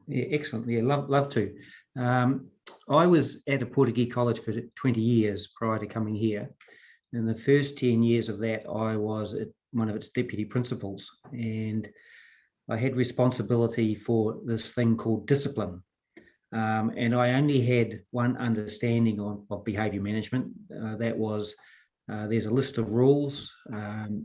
Yeah, excellent. Yeah, love to. I was at Opotiki College for 20 years prior to coming here. In the first 10 years of that, I was one of its deputy principals, and I had responsibility for this thing called discipline. And I only had one understanding of behaviour management. That was there's a list of rules.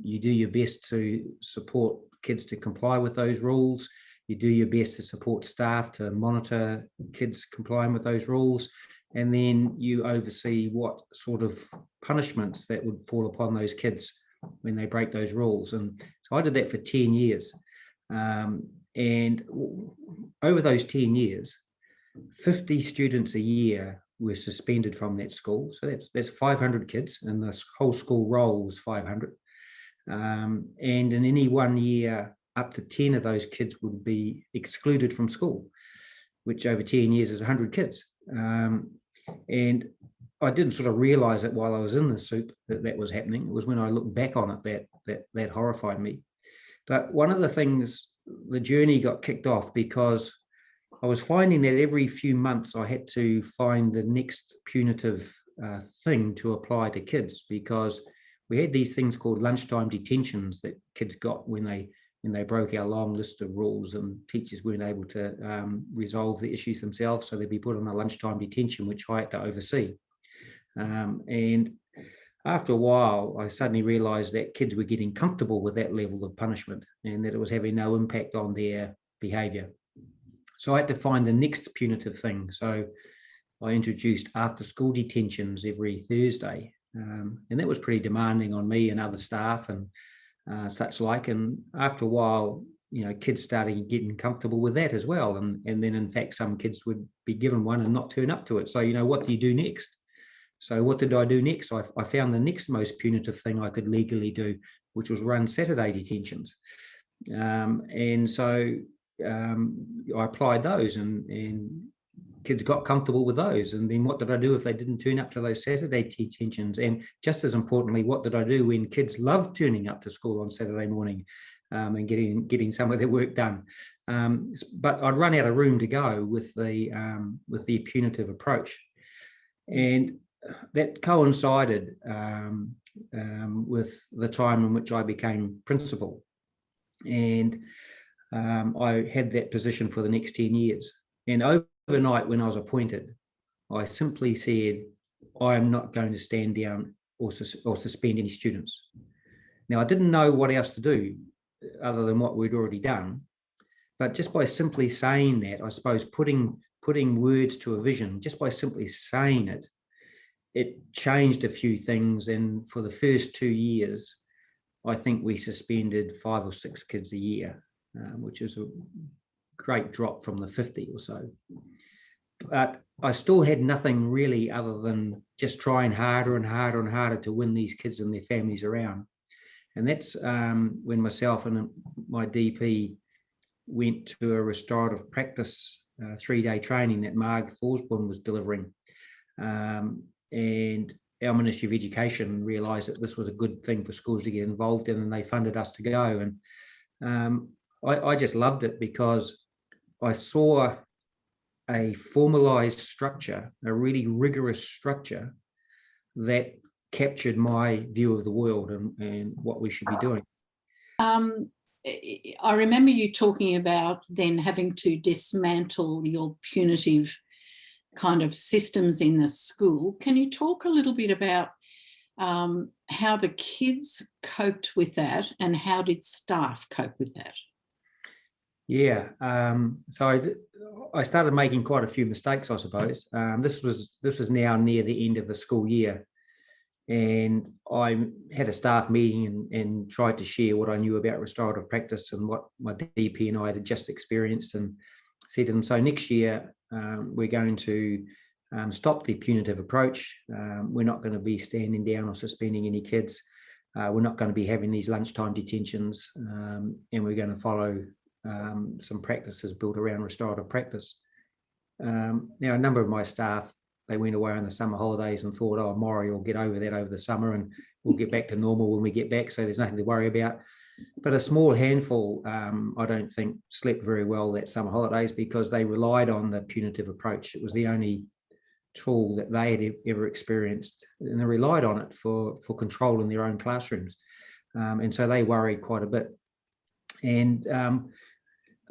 You do your best to support kids to comply with those rules. You do your best to support staff to monitor kids complying with those rules. And then you oversee what sort of punishments that would fall upon those kids when they break those rules. And so I did that for 10 years. And over those 10 years, 50 students a year were suspended from that school. So that's 500 kids, and the whole school roll was 500. And in any one year, up to 10 of those kids would be excluded from school, which over 10 years is 100 kids. And I didn't sort of realise it while I was in the soup that was happening. It was when I looked back on it that horrified me. But one of the things, the journey got kicked off because I was finding that every few months I had to find the next punitive thing to apply to kids, because we had these things called lunchtime detentions that kids got when they broke our long list of rules, and teachers weren't able to resolve the issues themselves, so they'd be put on a lunchtime detention, which I had to oversee. And after a while, I suddenly realised that kids were getting comfortable with that level of punishment and that it was having no impact on their behaviour. So I had to find the next punitive thing. So I introduced after-school detentions every Thursday, and that was pretty demanding on me and other staff and such like. And after a while, kids started getting comfortable with that as well. And then, in fact, some kids would be given one and not turn up to it. So, what do you do next? So what did I do next? I found the next most punitive thing I could legally do, which was run Saturday detentions. And so I applied those, and kids got comfortable with those. And then what did I do if they didn't turn up to those Saturday detentions? And just as importantly, what did I do when kids loved turning up to school on Saturday morning and getting some of their work done? But I'd run out of room to go with the punitive approach. And that coincided with the time in which I became principal. And I had that position for the next 10 years. And overnight, when I was appointed, I simply said, I am not going to stand down or suspend any students. Now, I didn't know what else to do other than what we'd already done. But just by simply saying that, I suppose putting words to a vision, just by simply saying it, it changed a few things. And for the first 2 years, I think we suspended 5 or 6 kids a year, which is a great drop from the 50 or so. But I still had nothing really other than just trying harder and harder and harder to win these kids and their families around. And that's when myself and my DP went to a restorative practice 3-day training that Marg Thorsborn was delivering. And our Ministry of Education realised that this was a good thing for schools to get involved in, and they funded us to go. And I just loved it because I saw a formalised structure, a really rigorous structure that captured my view of the world and what we should be doing. I remember you talking about then having to dismantle your punitive kind of systems in the school. Can you talk a little bit about how the kids coped with that and how did staff cope with that? Yeah, so I started making quite a few mistakes, I suppose. This was now near the end of the school year, and I had a staff meeting and tried to share what I knew about restorative practice and what my DP and I had just experienced, and said to them, so next year we're going to stop the punitive approach. We're not going to be standing down or suspending any kids. We're not going to be having these lunchtime detentions, and we're going to follow some practices built around restorative practice. Now, a number of my staff, they went away on the summer holidays and thought, oh, Maurie will get over that over the summer and we'll get back to normal when we get back, so there's nothing to worry about. But a small handful, I don't think, slept very well that summer holidays because they relied on the punitive approach. It was the only tool that they had ever experienced, and they relied on it for control in their own classrooms. And so they worried quite a bit. And,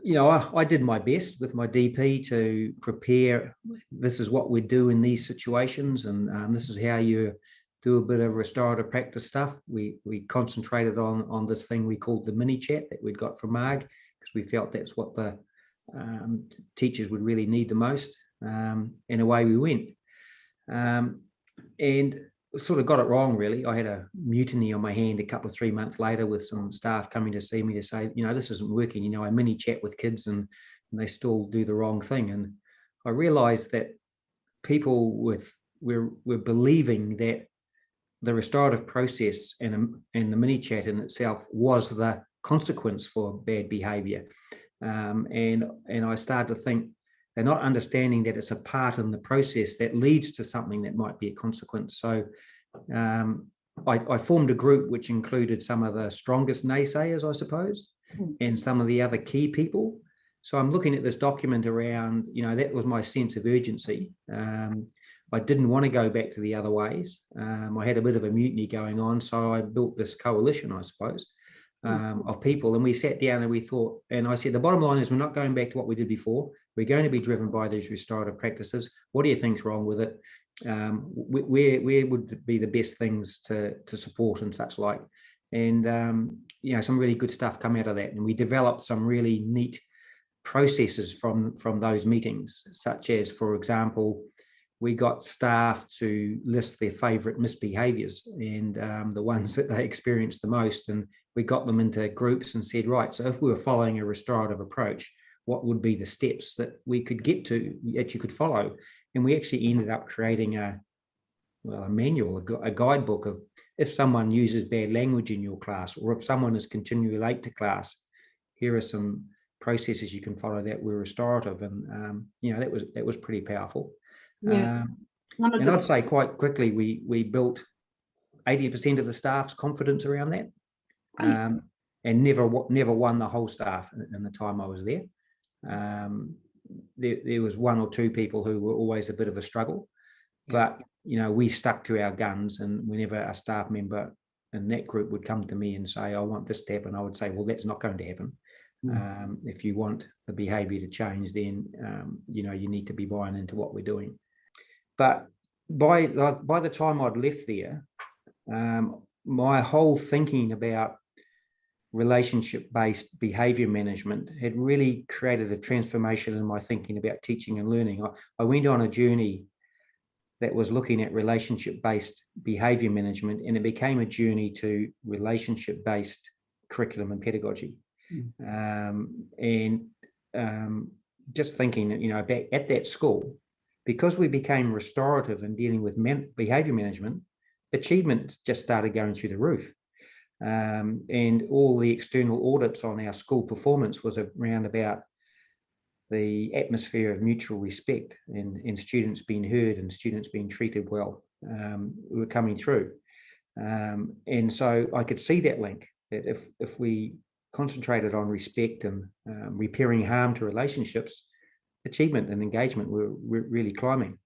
I did my best with my DP to prepare. This is what we do in these situations, and this is how you do a bit of restorative practice stuff. We concentrated on this thing we called the mini chat that we'd got from Marg, because we felt that's what the teachers would really need the most. And away we went. And sort of got it wrong, really. I had a mutiny on my hand a couple of 3 months later with some staff coming to see me to say, this isn't working. I mini chat with kids and they still do the wrong thing. And I realized that people were believing that the restorative process and the mini chat in itself was the consequence for bad behavior. And I started to think they're not understanding that it's a part in the process that leads to something that might be a consequence. So I formed a group which included some of the strongest naysayers, I suppose, and some of the other key people. So I'm looking at this document around, that was my sense of urgency. I didn't want to go back to the other ways. I had a bit of a mutiny going on, so I built this coalition, I suppose, of people. And we sat down and we thought, and I said, the bottom line is we're not going back to what we did before. We're going to be driven by these restorative practices. What do you think's wrong with it? Where would be the best things to support and such like? And, some really good stuff come out of that. And we developed some really neat processes from those meetings, such as, for example, we got staff to list their favourite misbehaviours and the ones that they experienced the most. And we got them into groups and said, right, so if we were following a restorative approach, what would be the steps that we could get to, that you could follow? And we actually ended up creating a manual, a guidebook of if someone uses bad language in your class, or if someone is continually late to class, here are some processes you can follow that were restorative. And, that was pretty powerful. Yeah. And I'd say quite quickly, we built 80% of the staff's confidence around that, and never won the whole staff in the time I was there. There was one or two people who were always a bit of a struggle, but we stuck to our guns, and whenever a staff member in that group would come to me and say, I want this to happen, I would say, well, that's not going to happen. If you want the behavior to change, then you need to be buying into what we're doing. But by the time I'd left there, my whole thinking about relationship-based behavior management had really created a transformation in my thinking about teaching and learning. I went on a journey that was looking at relationship-based behavior management, and it became a journey to relationship-based curriculum and pedagogy. Just thinking, back at that school, because we became restorative in dealing with behavior management, achievement just started going through the roof. And all the external audits on our school performance was around about the atmosphere of mutual respect and students being heard and students being treated well were coming through. And so I could see that link, that if we concentrated on respect and repairing harm to relationships, achievement and engagement were really climbing.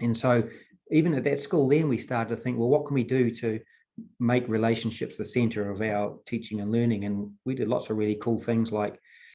And so even at that school, then we started to think, well, what can we do to make relationships the center of our teaching and learning? And we did lots of really cool things, like